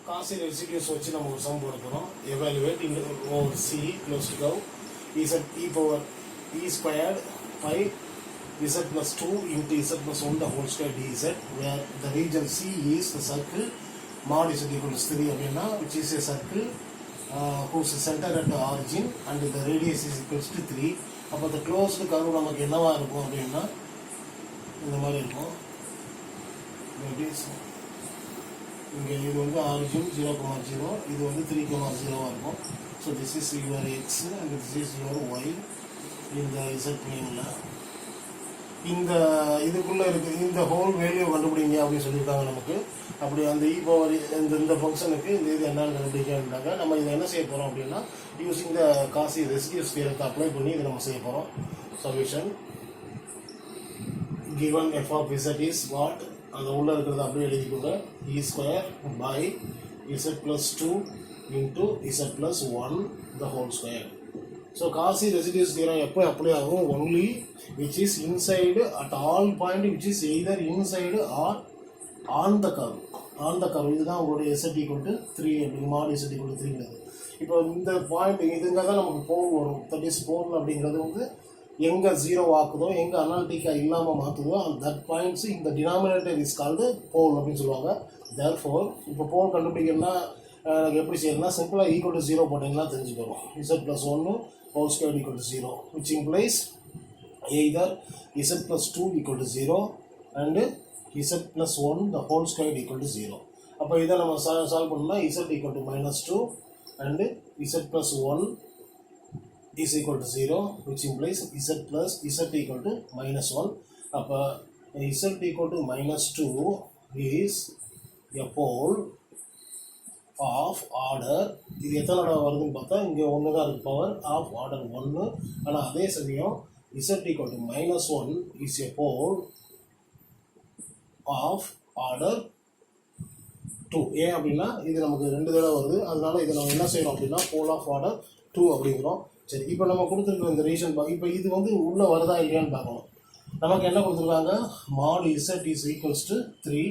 Kashi residues வச்சு நம்ம ஒரு சம் போட போகிறோம். Evaluate in over c close to கவ் z e power e squared 5 z plus 2 into z plus 1 the whole square dz, where the region C is the circle mod z equals 3 அப்படின்னா, which is a circle whose center at the origin and the radius is equals to 3. அப்போ the closed curve நமக்கு என்னவா இருக்கும் அப்படின்னா இந்த மாதிரி இருக்கும். இங்கே இது வந்து ஆரிஜின் 0,0, இது வந்து 3,0 இருக்கும். So this is your x and this is your y. இந்த இசட் பிளேனில் இந்த இதுக்குள்ளே இருக்குது இந்த ஹோல் வேல்யூ கண்டுபிடிங்க அப்படின்னு சொல்லியிருக்காங்க நமக்கு. அப்படி அந்த இ பவர் இந்த ஃபங்க்ஷனுக்கு இந்த இது என்னன்னு கண்டுபிடிக்காங்க. நம்ம இதை என்ன செய்ய போகிறோம் அப்படின்னா, யூஸிங் த காசி ரெசிடியூஸ் தியரத்தை அப்ளை பண்ணி இதை நம்ம செய்ய போகிறோம். Solution given f of z is what, அந்த உள்ள இருக்கிறது அப்படியே எழுதிக்கோங்க. e square by z plus 2 into z plus 1 the whole square. So Cauchy residues theorem எப்போ அப்ளை ஆகும்? Only which is inside at all point which is either inside or on the curve. On the curve இதுதான் உங்களுடைய z equal to 3 அப்படிங்க, மாட் z equal to 3. இப்போ இந்த point இதுங்க தான் நமக்கு போல் வரும். தட் இஸ் போல் அப்படிங்கிறது வந்து எங்கே ஜீரோ ஆக்குதோ, எங்கே அனாலிட்டிக்காக இல்லாமல் மாற்றுதோ தட் பாயிண்ட்ஸ் இந்த டினாமினேட்டர் இஸ் கால்டு போல் அப்படின்னு சொல்லுவாங்க. தேர்ஃபோர் இப்போ போல் கண்டுபிடிக்கணும்னா எனக்கு எப்படி செய்யணும்னா, சிம்பிளாக ஈக்குவல் டு 0 போட்டிங்கன்னா தெரிஞ்சுக்கிறோம். z plus 1 whole square equal to 0, which implies either z plus 2 equal to 0 and z plus 1 the whole square equal to 0. அப்போ இதை நம்ம சால்வ் பண்ணோம்னா z equal to -2 and z plus 1 is equal to 0, which implies z equal to -1. அப்போ z equal to -2 is a pole of order. இது எத்தனை தடவை வருதுன்னு பார்த்தா இங்கே ஒன்று தான் இருக்குது, பவர் ஆஃப் ஆர்டர் 1. ஆனால் அதே சமயம் z equal to -1 is a pole of order 2. ஏன் அப்படின்னா இது நமக்கு 2 தடவை வருது, அதனால இதை நம்ம என்ன செய்யறோம் அப்படின்னா போல் ஆஃப் ஆர்டர் 2 அப்படிங்கிறோம். சரி, இப்போ நம்ம கொடுத்துருக்குற இந்த ரீசன் இப்போ இது வந்து உள்ளே வருதா இல்லையான்னு பார்க்கணும். நமக்கு என்ன கொடுத்துருக்காங்க, மாட் z is equals to 3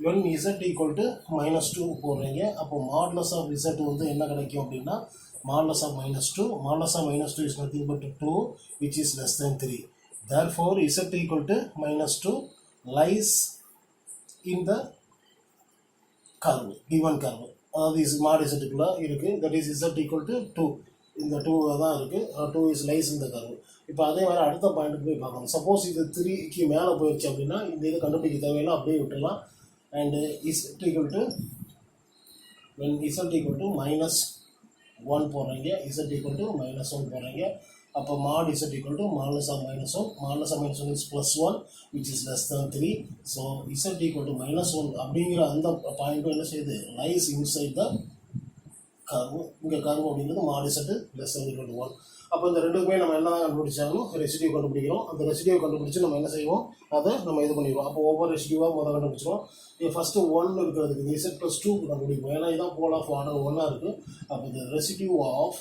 when z equal to -2 போடுறீங்க. அப்போ மாட்லஸ் ஆஃப் z வந்து என்ன கிடைக்கும் அப்படின்னா, modulus of -2 is nothing but 2 which is less than 3. Therefore z equal to -2 lies in the curve, given curve. அதாவது இது மாட் z-க்குள்ள இருக்குது, that is z equal to 2. இந்த 2 தான் இருக்குது, 2 is lies in the curve. இப்போ அதே மாதிரி அடுத்த பாயிண்ட்டுக்கு போய் பார்க்கணும். சப்போஸ் இது 3க்கு மேலே போயிடுச்சு அப்படின்னா இந்த இதை கண்டுபிடிக்க தேவையில்லை, அப்படியே விட்டுடலாம். And z equal to, when z equal to -1 போடுறீங்க, z equal to -1 போடுறீங்க. அப்போ mod z equal to modulus of -1 is +1 which is less than 3. So z equal to -1 அப்படிங்கிற அந்த பாயிண்ட்டும் என்ன செய்யுது, lies inside the curve. இங்கே curve அப்படிங்கிறது mod z less than equal to 1. அப்போ இந்த ரெண்டுக்குமே நம்ம என்ன கண்டுபிடிச்சாலும் ரெசிடியூ கண்டுபிடிக்கிறோம். அந்த ரெசிடியூ கண்டுபிடிச்சி நம்ம என்ன செய்வோம், அதை நம்ம இது பண்ணிடுவோம். அப்போ ஒவ்வொரு ரெசிடியூவாக முதல் கண்டுபிடிச்சிடும். இது ஃபஸ்ட்டு 1 இருக்கிறதுக்கு z plus 2 கண்டுபிடிக்கும், ஏன்னா இதுதான் போல் ஆஃப் ஆர்டர் 1 இருக்குது. அப்போ இந்த residue of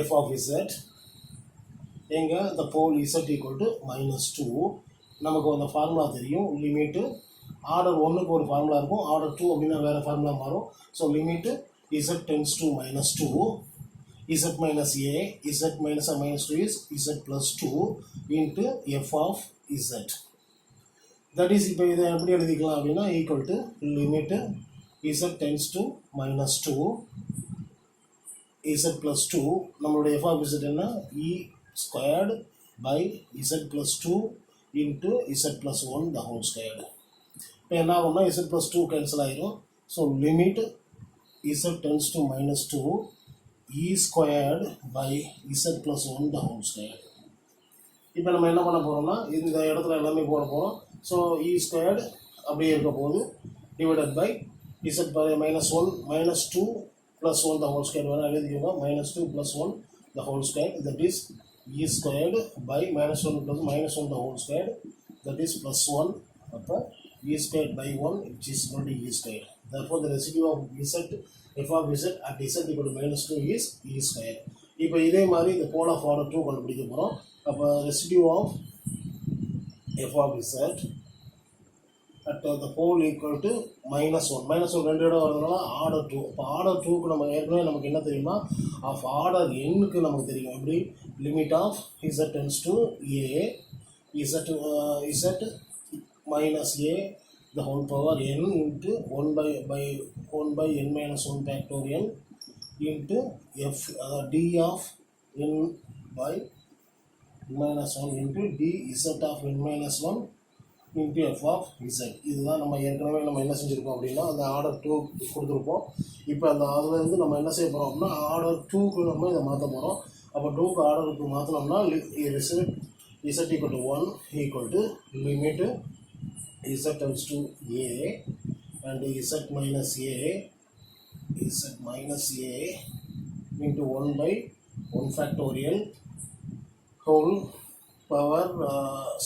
f of z எங்கே இந்த போல் z equal to -2. நமக்கு அந்த ஃபார்முலா தெரியும். லிமிட்டு ஆர்டர் 1க்கு ஒரு ஃபார்முலா இருக்கும், ஆர்டர் 2 அப்படின்னா வேறு ஃபார்முலா மாறும். So limit z tends to -2, z minus a, z minus or -2 is z plus 2 into f of z. That is, இப்போ இதை எப்படி எழுதிக்கலாம் அப்படின்னா, equal to limit z tends to -2 z plus 2. நம்மளுடைய f of z என்ன, e squared by z plus 2 into z plus 1 the whole squared. இப்போ என்ன ஆகும்னா z plus 2 கேன்சல் ஆகிடும். So limit z tends to -2 e squared by z plus 1 the whole square. இப்போ நம்ம என்ன பண்ண போகிறோம்னா இந்த இடத்துல எல்லாமே போட போகிறோம். ஸோ e squared அப்படியே இருக்க போகுது, divided by z -2 plus 1 the whole square. வேணால் எழுதிக்கோங்க, -2 plus 1 the whole square, that is e squared by -1 plus -1 the whole square, that is +1. அப்போ e squared by 1 which is equal to e squared. Therefore the residue of z, f of z at z equal to -2 is e square. இப்போ இதே மாதிரி இந்த போல் of order 2 கண்டுபிடிக்க போகிறோம். அப்போ residue of f of z at the pole equal to -1. -1 ரெண்டு இடம் வரதுனால ஆர்டர் 2. இப்போ ஆர்டர் 2க்கு நம்ம ஏற்கனவே நமக்கு என்ன தெரியுமா, ஆஃப் ஆர்டர் n-க்கு நமக்கு தெரியும். எப்படி limit of z tends to a z minus a the whole power n into 1 by n minus 1 factorial into f d of n by minus 1 into dz of n minus 1 into f of z. இதுதான் நம்ம ஏற்கனவே நம்ம என்ன செஞ்சுருக்கோம் அப்படின்னா அந்த order 2 கொடுத்துருப்போம். இப்போ அந்த அதுலேருந்து நம்ம என்ன செய்ய போகிறோம் அப்படின்னா ஆர்டர் 2க்கு நம்ம இதை மாற்ற போகிறோம். அப்போ 2க்கு ஆர்டருக்கு மாற்றினோம்னா result z equal to 1 equal to limit z tends to a and z minus a into 1 by 1 factorial whole power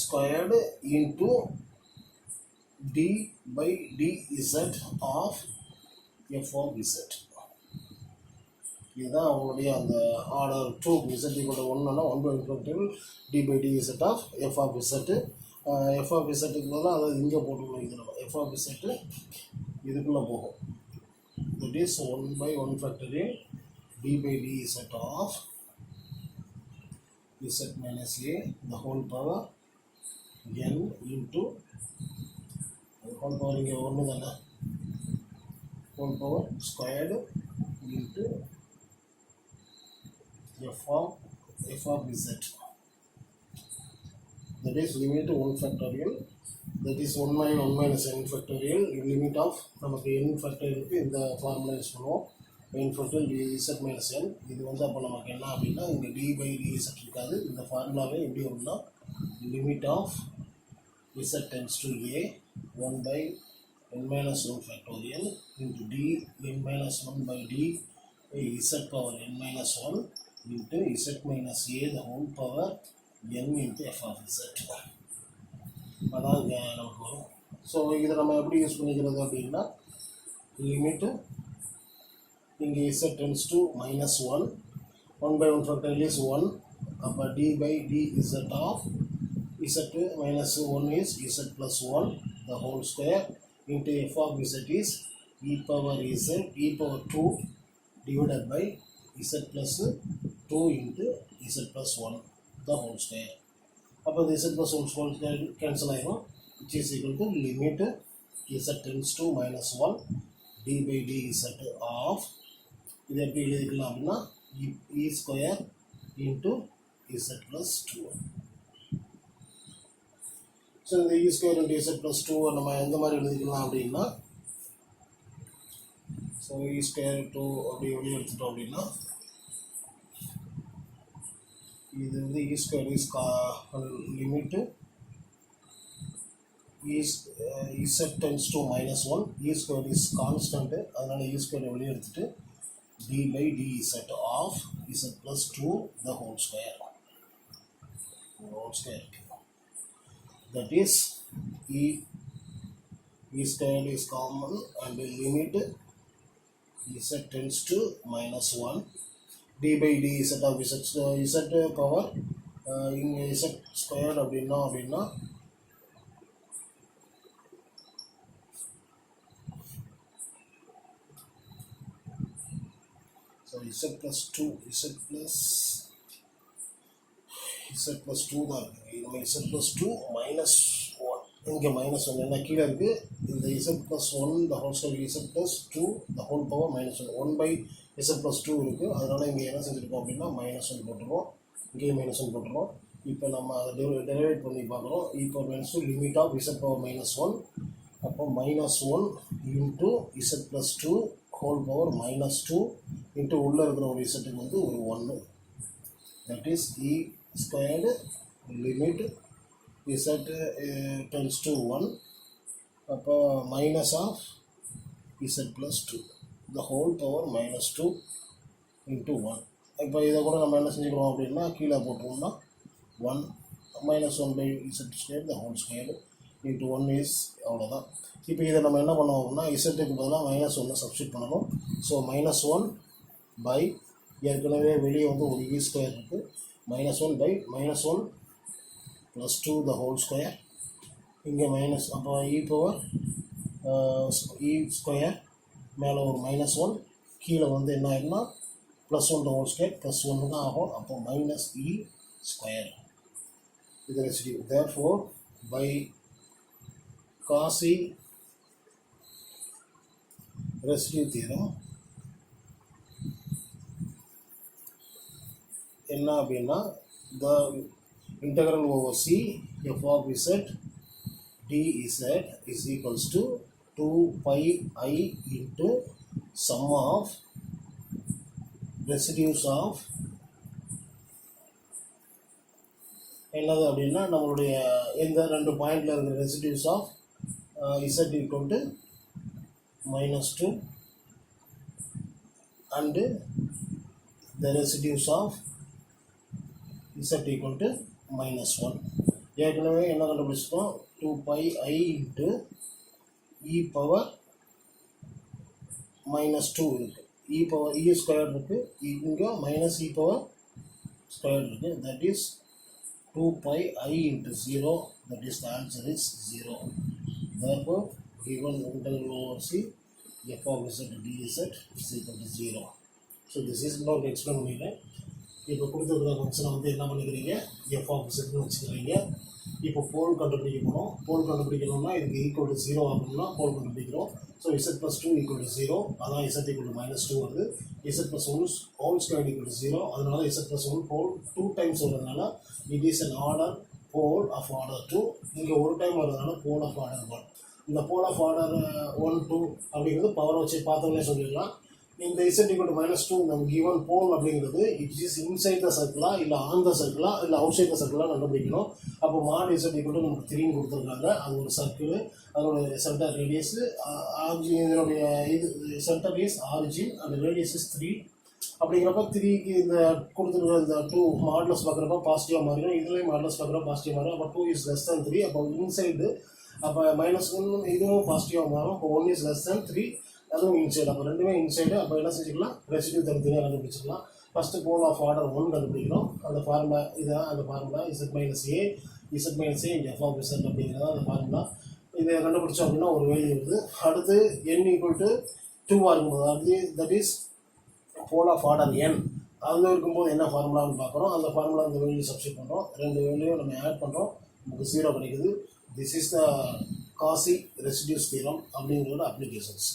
squared into d by dz of f of z. இதுதான் அவங்களுடைய அந்த order 2 z equal to 1 1 by 1 factorial d by dz of f of z. f of zக்கு பதிலாக அதாவது இங்கே போட்டுக்கணும். இது நம்ம f of z இதுக்குள்ளே போகும். that is 1 by 1 factorial d by dz of z minus a the whole power n into whole power இங்கே ஒன்று தானே whole power squared into f of z. That is limit 1 factorial, that is 1 minus n factorial limit of நமக்கு n factorial இந்த formula use பண்ணுவோம். n factorial dz minus n. இது வந்து அப்போ நமக்கு என்ன அப்படின்னா இங்கே d by dz இருக்காது. இந்த ஃபார்முலாவே எப்படி வரும்னா limit of z tends to a 1 by n minus 1 factorial into d n minus 1 by d z power n minus 1 into z minus a the whole power n into f of z. அதான் இங்கே நமக்கு வரும். So இதை நம்ம எப்படி use பண்ணிக்கிறது அப்படின்னா limit இங்கே z tends to -1 1 by 1 factorial is 1. அப்போ d by dz of z minus 1 is z plus 1 the whole square into f of z is e power 2 divided by z plus 2 into z plus 1 the whole square. அப்போ the z plus 1 square cancel ஆயிரும், which is equal to limit z tends to -1 d by dz of இது எப்படி எழுதிக்கலாம் அப்படின்னா e square into z plus 2. So இந்த e square into z plus 2 நம்ம எந்த மாதிரி எழுதிக்கலாம் அப்படின்னா ஸோ e square 2 அப்படி வெளியே எடுத்துட்டோம் அப்படின்னா இது வந்து e square is limit z tends to -1 e square is constant அதனால e square வெளியே எடுத்துட்டு d by dz of z plus 2 the whole square that is e square is common and limit z tends to -1 d by dz of z power இங்கே z square அப்படின்னா so z plus 2 தான் இருக்குது. நம்ம z plus 2 -1 இங்கே -1 என்ன கீழே இருக்குது. இந்த z plus 1 the whole square z plus 2 the whole power -1 1 by z plus 2 இருக்குது. அதனால் இங்கே என்ன செஞ்சுருக்கோம் அப்படின்னா -1 போட்டுருவோம், இங்கேயும் -1 போட்டுருவோம். இப்போ நம்ம அதை டெரிவேட் பண்ணி பார்க்குறோம். இப்போ -2 லிமிட் ஆஃப் z power -1 அப்போ -1 into z plus 2 whole power -2 into உள்ளே இருக்கிற ஒரு இசட்டுக்கு வந்து ஒரு 1 that is e squared limit z tends to 1 அப்போ minus of z plus 2 the whole power -2 into 1. இப்போ இதை கூட நம்ம என்ன செஞ்சுக்கிறோம் அப்படின்னா கீழே போட்டோம்னா 1 -1 by z square the whole square into 1 is அவ்வளோதான். இப்போ இதை நம்ம என்ன பண்ணுவோம் அப்படின்னா இசட்டுக்கு பதிலாக -1 சப்ஸ்டியூட் பண்ணணும். ஸோ -1 பை ஏற்கனவே வெளியே வந்து ஒரு e ஸ்கொயர் இருக்குது -1 by -1 plus 2 the whole square இங்கே மைனஸ், அப்போ இ பவர் இ ஸ்கொயர் மேலே ஒரு -1 கீழே வந்து என்ன ஆகிடும்னா +1 ஹோல் ஸ்கொயர் +1 தான் ஆகும். அப்போ மைனஸ் இ ஸ்கொயர் இது residue. Therefore by Cauchy residue theorem என்ன அப்படின்னா the integral over c f of z dz is equals to 2 pi I into sum of residues of என்னது அப்படின்னா நம்மளுடைய எந்த ரெண்டு பாயிண்டில் இருக்கிற residues of z equal to -2 and the residues of z equal to -1. ஏற்கனவே என்ன கண்டுபிடிச்சிட்டோம், 2 pi I into e power -2 இருக்குது, e பவர் e ஸ்கொயர் இருக்குது, இங்கே மைனஸ் e பவர் ஸ்கொயர் இருக்குது. That is 2 pi I into 0, that is the answer is 0. Therefore given integral over c f of z dz is equal to 0. So this is not explain பண்ணிட்டேன். இப்போ கொடுத்துருக்கிற ஃபங்க்ஷனை வந்து என்ன பண்ணிக்கிறீங்க, F of இசட்னு வச்சுக்கிறீங்க. இப்போ போல் கண்டுபிடிக்க போகிறோம். போல் கண்டுபிடிக்கணும்னா இதுக்கு ஈக்குவல் டு 0 ஆகணும்னா போல் கண்டுபிடிக்கிறோம். ஸோ z + 2 = 0, அதான் z = -2 வருது. z + 1 ஹோல் ஸ்கொயர் = 0, அதனால z + 1 ஹோல் 2 டைம்ஸ் வருதுனால it is an order pole of order 2. இங்கே ஒரு டைம் வருதுனால போல் ஆஃப் ஆர்டர் 1. இந்த போல் ஆஃப் ஆர்டர் 1 2 அப்படிங்கிறது பவரை வச்சு பார்த்தோன்னே சொல்லிடலாம். இந்த z = -2 நம்ம கிவன் போல் அப்படிங்கிறது இட் இஸ் இன்சைட் த சர்க்கிளா இல்லை ஆன் த சர்க்கிளா இல்லை அவுட் சைட் த சர்க்கிளா கண்டுபிடிக்கணும். அப்போ மாட் z = நமக்கு 3 கொடுத்துருக்காங்க. அது ஒரு சர்க்கிள், அதோட சென்டர் ரேடியஸ் இதனுடைய இது centre is origin and radius is 3. அப்படிங்கிறப்ப 3க்கு இந்த கொடுத்துருக்க இந்த 2 மாடலஸ் பார்க்குறப்ப பாசிட்டிவாக மாறிடும், இதுலேயும் மாடலஸ் பார்க்குறப்ப பாசிட்டிவாக மாறும். அப்போ 2 is less than 3, அப்போ இன்சைடு அப்போ -1 இதுவும் பாசிட்டிவாக மாறும். அப்போ 1 is less than 3, அதுவும் இன்சைடு. அப்போ ரெண்டுமே இன்சைடு. அப்போ என்ன செஞ்சுக்கலாம், ரெசிடியூ தனித்தனியாக கண்டுபிடிச்சிக்கலாம். ஃபஸ்ட்டு போல் ஆஃப் ஆர்டர் 1 கண்டுபிடிக்கணும். அந்த ஃபார்முலா இதுதான் அந்த formula z - a f of z அப்படிங்கிறதா அந்த ஃபார்முலா. இதை கண்டுபிடிச்சோம் அப்படின்னா ஒரு வேல்யூ இருக்குது. அடுத்து n = 2 இருக்கும்போது அது that is pole of order n அது இருக்கும்போது என்ன ஃபார்முலான்னு பார்க்குறோம். அந்த ஃபார்முலா இந்த வேல்யூ சப்ஸ்டிட் பண்ணுறோம். ரெண்டு வேல்யூவும் நம்ம ஆட் பண்ணுறோம், நமக்கு 0 கிடைக்குது. This is the Cauchy residues theorem அப்படிங்கிறோட அப்ளிகேஷன்ஸ்.